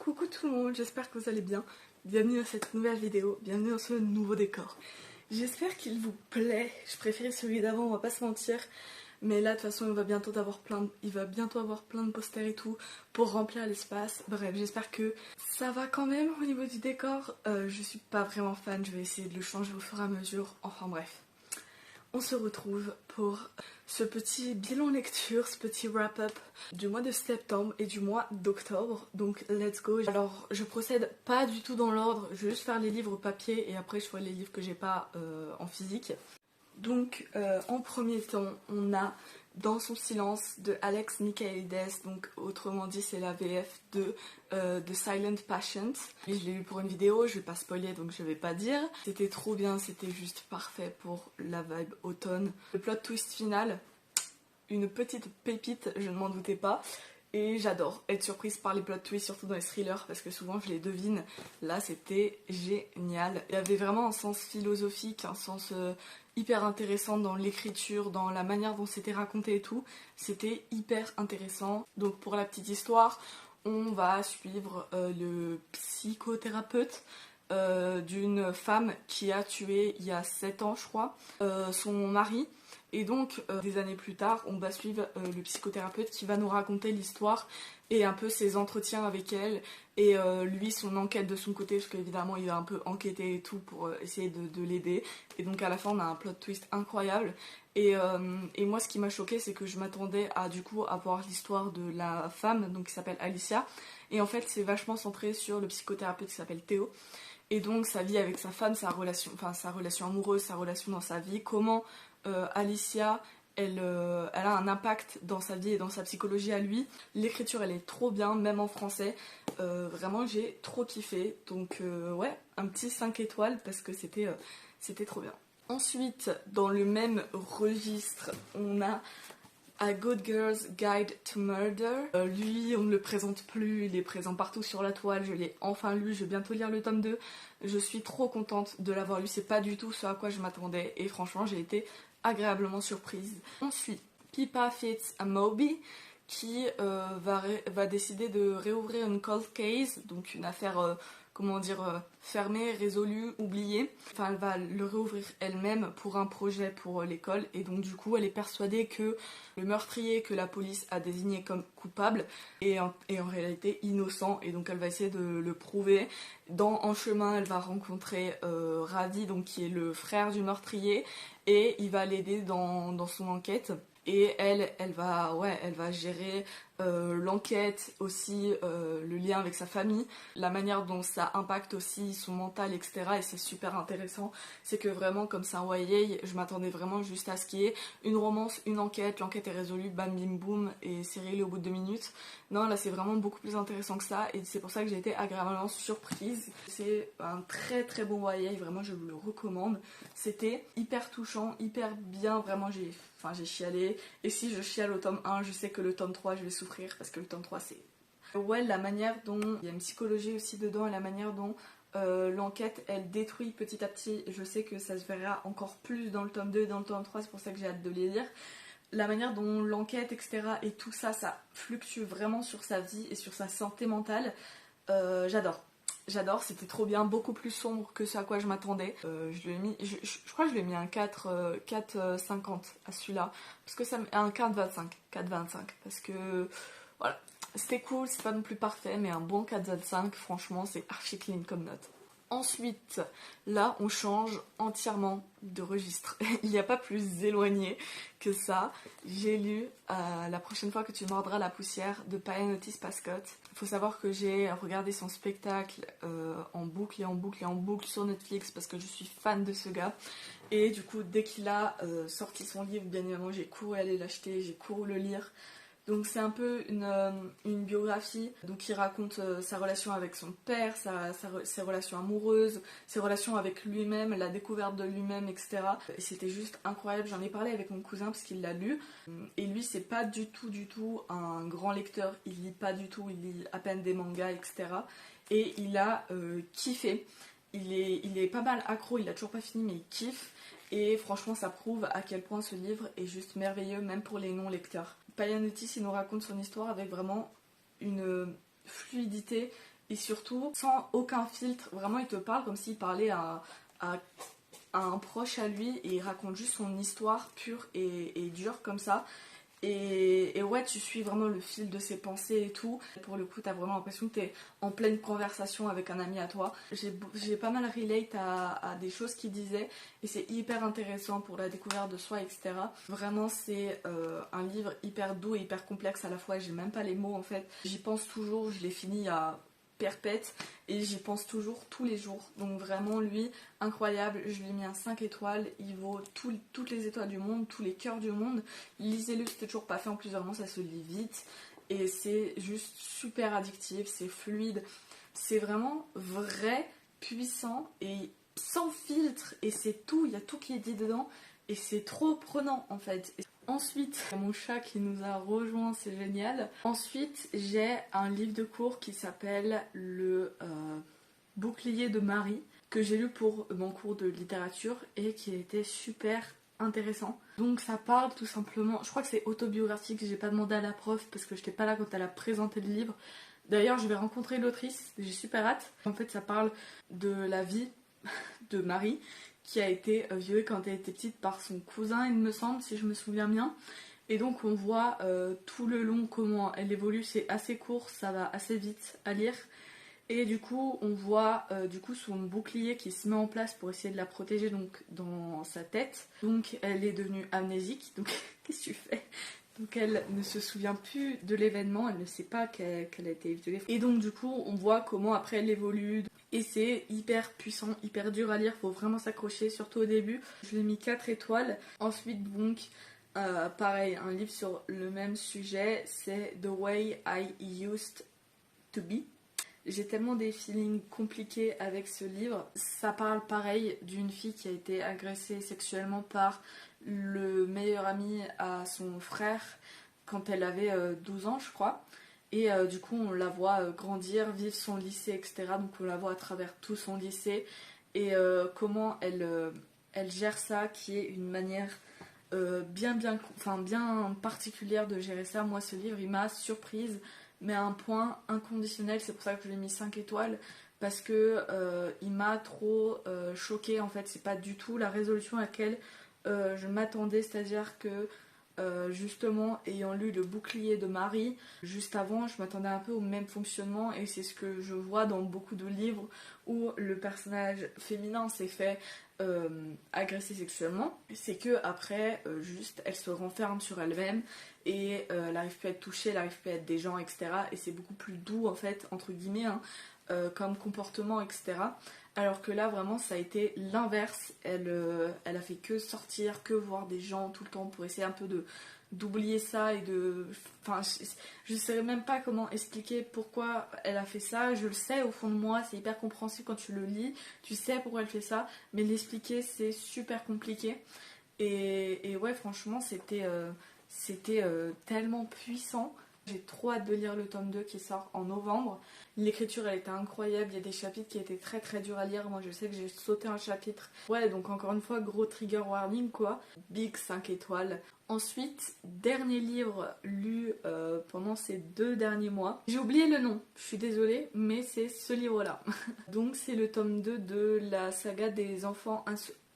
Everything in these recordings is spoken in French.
Coucou tout le monde, j'espère que vous allez bien. Bienvenue à cette nouvelle vidéo, bienvenue dans ce nouveau décor. J'espère qu'il vous plaît, je préférais celui d'avant, on va pas se mentir. Mais là de toute façon il va bientôt avoir plein de posters et tout pour remplir l'espace. Bref, j'espère que ça va quand même au niveau du décor. Je suis pas vraiment fan, je vais essayer de le changer au fur et à mesure. Enfin bref. On se retrouve pour ce petit bilan lecture, ce petit wrap-up du mois de septembre et du mois d'octobre. Donc let's go. Alors je procède pas du tout dans l'ordre, je vais juste faire les livres papier et après je ferai les livres que j'ai pas en physique. Donc en premier temps on a Dans son silence de Alex Michaelides, donc autrement dit c'est la VF de The Silent Patient. Et je l'ai lu pour une vidéo, je vais pas spoiler donc je vais pas dire. C'était trop bien, c'était juste parfait pour la vibe automne. Le plot twist final, une petite pépite, je ne m'en doutais pas. Et j'adore être surprise par les plot twists, surtout dans les thrillers, parce que souvent je les devine. Là, c'était génial. Il y avait vraiment un sens philosophique, un sens hyper intéressant dans l'écriture, dans la manière dont c'était raconté et tout. C'était hyper intéressant. Donc pour la petite histoire, on va suivre le psychothérapeute d'une femme qui a tué il y a 7 ans, je crois, son mari. Et donc, des années plus tard, on va suivre le psychothérapeute qui va nous raconter l'histoire et un peu ses entretiens avec elle et lui, son enquête de son côté, parce qu'évidemment, il va un peu enquêter et tout pour essayer de l'aider. Et donc, à la fin, on a un plot twist incroyable. Et moi, ce qui m'a choquée, c'est que je m'attendais à, du coup, à voir l'histoire de la femme, donc qui s'appelle Alicia. Et en fait, c'est vachement centré sur le psychothérapeute qui s'appelle Théo. Et donc, sa vie avec sa femme, sa relation amoureuse, sa relation dans sa vie, comment Alicia, elle a un impact dans sa vie et dans sa psychologie à lui. L'écriture, elle est trop bien, même en français. Vraiment, j'ai trop kiffé. Donc, ouais, un petit 5 étoiles parce que c'était trop bien. Ensuite, dans le même registre, on a A Good Girl's Guide to Murder. Lui, on ne le présente plus, il est présent partout sur la toile, je l'ai enfin lu, je vais bientôt lire le tome 2. Je suis trop contente de l'avoir lu, c'est pas du tout ce à quoi je m'attendais et franchement j'ai été agréablement surprise. Ensuite, Pippa Fitz a Moby qui va décider de réouvrir une cold case, donc une affaire fermée, résolue, oubliée. Enfin, elle va le réouvrir elle-même pour un projet pour l'école et donc du coup elle est persuadée que le meurtrier que la police a désigné comme coupable est en réalité innocent et donc elle va essayer de le prouver. En chemin, elle va rencontrer Ravi, donc qui est le frère du meurtrier et il va l'aider dans son enquête. Et elle va gérer l'enquête aussi, le lien avec sa famille, la manière dont ça impacte aussi son mental, etc. Et c'est super intéressant. C'est que vraiment, comme c'est un YA, je m'attendais vraiment juste à ce qu'il y ait une romance, une enquête, l'enquête est résolue, bam bim boum, et c'est réglé au bout de 2 minutes. Non, là c'est vraiment beaucoup plus intéressant que ça, et c'est pour ça que j'ai été agréablement surprise. C'est un très très bon YA, vraiment je vous le recommande. C'était hyper touchant, hyper bien, vraiment j'ai chialé. Et si je chiale au tome 1, je sais que le tome 3, je vais souffrir parce que le tome 3, c'est... Ouais, la manière dont... Il y a une psychologie aussi dedans et la manière dont l'enquête, elle détruit petit à petit. Je sais que ça se verra encore plus dans le tome 2 et dans le tome 3, c'est pour ça que j'ai hâte de les lire. La manière dont l'enquête, etc. et tout ça, ça fluctue vraiment sur sa vie et sur sa santé mentale. J'adore, c'était trop bien, beaucoup plus sombre que ce à quoi je m'attendais. Je crois que je lui ai mis un 4,50 à celui-là. Parce que un 4,25. Parce que voilà, c'était cool, c'est pas non plus parfait, mais un bon 4,25, franchement, c'est archi clean comme note. Ensuite, là, on change entièrement de registre. Il n'y a pas plus éloigné que ça. J'ai lu La prochaine fois que tu mordras la poussière de Payane Otis Pascott. Il faut savoir que j'ai regardé son spectacle en boucle et en boucle et en boucle sur Netflix parce que je suis fan de ce gars. Et du coup, dès qu'il a sorti son livre, bien évidemment, j'ai couru aller l'acheter, j'ai couru le lire. Donc c'est un peu une biographie donc qui raconte sa relation avec son père, ses relations amoureuses, ses relations avec lui-même, la découverte de lui-même, etc. Et c'était juste incroyable, j'en ai parlé avec mon cousin parce qu'il l'a lu. Et lui c'est pas du tout un grand lecteur, il lit pas du tout, il lit à peine des mangas, etc. Et il a kiffé, il est pas mal accro, il l'a toujours pas fini mais il kiffe. Et franchement ça prouve à quel point ce livre est juste merveilleux même pour les non-lecteurs. Payane Otis, il nous raconte son histoire avec vraiment une fluidité et surtout sans aucun filtre. Vraiment, il te parle comme s'il parlait à un proche à lui et il raconte juste son histoire pure et dure comme ça. Et ouais, tu suis vraiment le fil de ses pensées et tout. Pour le coup, t'as vraiment l'impression que t'es en pleine conversation avec un ami à toi. J'ai pas mal relate à des choses qu'il disait et c'est hyper intéressant pour la découverte de soi, etc. Vraiment, c'est un livre hyper doux et hyper complexe à la fois. J'ai même pas les mots en fait. J'y pense toujours, je l'ai fini à perpète et j'y pense toujours tous les jours. Donc vraiment lui incroyable, je lui ai mis un 5 étoiles, il vaut toutes les étoiles du monde, tous les cœurs du monde. Lisez-le, c'était toujours pas fait en plusieurs mois, ça se lit vite et c'est juste super addictif, c'est fluide, c'est vraiment vrai, puissant et sans filtre et c'est tout, il y a tout qui est dit dedans et c'est trop prenant en fait. Ensuite, il y a mon chat qui nous a rejoint, c'est génial. Ensuite, j'ai un livre de cours qui s'appelle Le Bouclier de Marie, que j'ai lu pour mon cours de littérature et qui était super intéressant. Donc ça parle tout simplement, je crois que c'est autobiographique, j'ai pas demandé à la prof parce que j'étais pas là quand elle a présenté le livre. D'ailleurs, je vais rencontrer l'autrice, j'ai super hâte. En fait, ça parle de la vie de Marie qui a été violée quand elle était petite par son cousin, il me semble, si je me souviens bien. Et donc on voit tout le long comment elle évolue, c'est assez court, ça va assez vite à lire. Et du coup on voit son bouclier qui se met en place pour essayer de la protéger donc dans sa tête. Donc elle est devenue amnésique, donc qu'est-ce que tu fais? Donc elle ne se souvient plus de l'événement, elle ne sait pas qu'elle a été violée. Et donc du coup on voit comment après elle évolue. Et c'est hyper puissant, hyper dur à lire, faut vraiment s'accrocher, surtout au début. Je l'ai mis 4 étoiles. Ensuite donc, pareil, un livre sur le même sujet, c'est The Way I Used to Be. J'ai tellement des feelings compliqués avec ce livre. Ça parle pareil d'une fille qui a été agressée sexuellement par le meilleur ami à son frère quand elle avait 12 ans je crois. Et du coup on la voit grandir, vivre son lycée, etc. Donc on la voit à travers tout son lycée et comment elle gère ça, qui est une manière bien particulière de gérer ça. Moi ce livre il m'a surprise mais à un point inconditionnel, c'est pour ça que je lui ai mis 5 étoiles parce que il m'a trop choquée en fait, c'est pas du tout la résolution à laquelle je m'attendais, c'est-à-dire que justement ayant lu le bouclier de Marie juste avant, je m'attendais un peu au même fonctionnement et c'est ce que je vois dans beaucoup de livres où le personnage féminin s'est fait agresser sexuellement, c'est que après juste elle se renferme sur elle-même et elle n'arrive plus à être touchée, elle n'arrive plus à être des gens, etc. Et c'est beaucoup plus doux en fait, entre guillemets, hein, comme comportement, etc. Alors que là vraiment ça a été l'inverse, elle a fait que sortir, que voir des gens tout le temps pour essayer un peu d'oublier ça et de... Enfin, je ne saurais même pas comment expliquer pourquoi elle a fait ça, je le sais au fond de moi, c'est hyper compréhensible quand tu le lis, tu sais pourquoi elle fait ça, mais l'expliquer c'est super compliqué. Et ouais, franchement, c'était tellement puissant. J'ai trop hâte de lire le tome 2 qui sort en novembre. L'écriture elle était incroyable, il y a des chapitres qui étaient très très durs à lire. Moi je sais que j'ai sauté un chapitre. Ouais, donc encore une fois, gros trigger warning quoi. Big 5 étoiles. Ensuite, dernier livre lu pendant ces 2 derniers mois. J'ai oublié le nom, je suis désolée, mais c'est ce livre-là. Donc c'est le tome 2 de la saga des enfants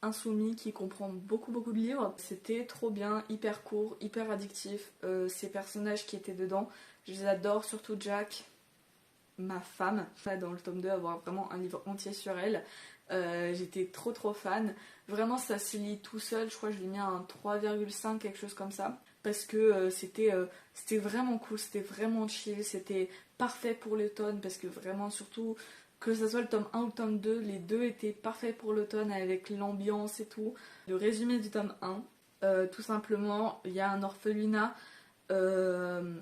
insoumis qui comprend beaucoup de livres. C'était trop bien, hyper court, hyper addictif. Ces personnages qui étaient dedans, je les adore, surtout Jack, ma femme. Dans le tome 2, avoir vraiment un livre entier sur elle. J'étais trop fan. Vraiment ça se lit tout seul, je crois que je l'ai mis à un 3,5, quelque chose comme ça. Parce que c'était vraiment cool, c'était vraiment chill, c'était parfait pour l'automne parce que vraiment surtout que ce soit le tome 1 ou le tome 2, les deux étaient parfaits pour l'automne avec l'ambiance et tout. Le résumé du tome 1, tout simplement, il y a un orphelinat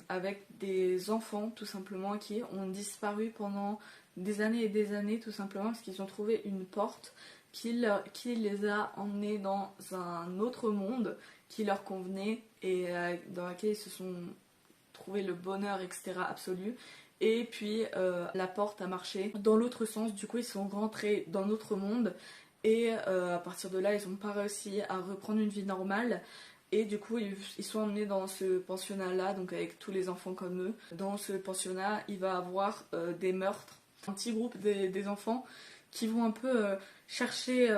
avec des enfants tout simplement qui ont disparu pendant des années et des années tout simplement parce qu'ils ont trouvé une porte qui les a emmenés dans un autre monde qui leur convenait et dans laquelle ils se sont trouvé le bonheur, etc. absolu. Et puis la porte a marché dans l'autre sens, du coup ils sont rentrés dans notre monde et à partir de là ils n'ont pas réussi à reprendre une vie normale et du coup ils sont emmenés dans ce pensionnat là, donc avec tous les enfants comme eux. Dans ce pensionnat il va y avoir des meurtres Un petit groupe des enfants qui vont un peu chercher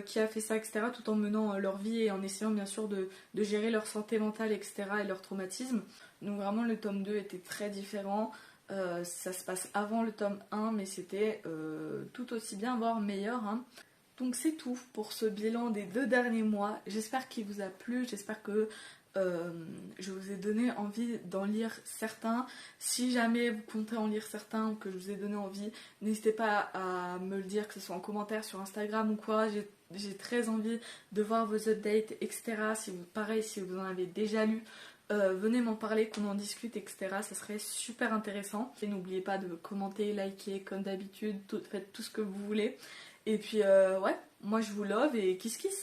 qui a fait ça, etc., tout en menant leur vie et en essayant bien sûr de gérer leur santé mentale, etc., et leur traumatisme. Donc vraiment le tome 2 était très différent. Ça se passe avant le tome 1, mais c'était tout aussi bien, voire meilleur, hein. Donc c'est tout pour ce bilan des 2 derniers mois. J'espère qu'il vous a plu, j'espère que je vous ai donné envie d'en lire certains. Si jamais vous comptez en lire certains ou que je vous ai donné envie, n'hésitez pas à me le dire, que ce soit en commentaire sur Instagram ou quoi. J'ai très envie de voir vos updates, etc. Si vous, pareil, si vous en avez déjà lu, venez m'en parler, qu'on en discute, etc. Ça serait super intéressant. Et n'oubliez pas de commenter, liker, comme d'habitude, faites tout ce que vous voulez. Et puis ouais, moi je vous love et kiss kiss.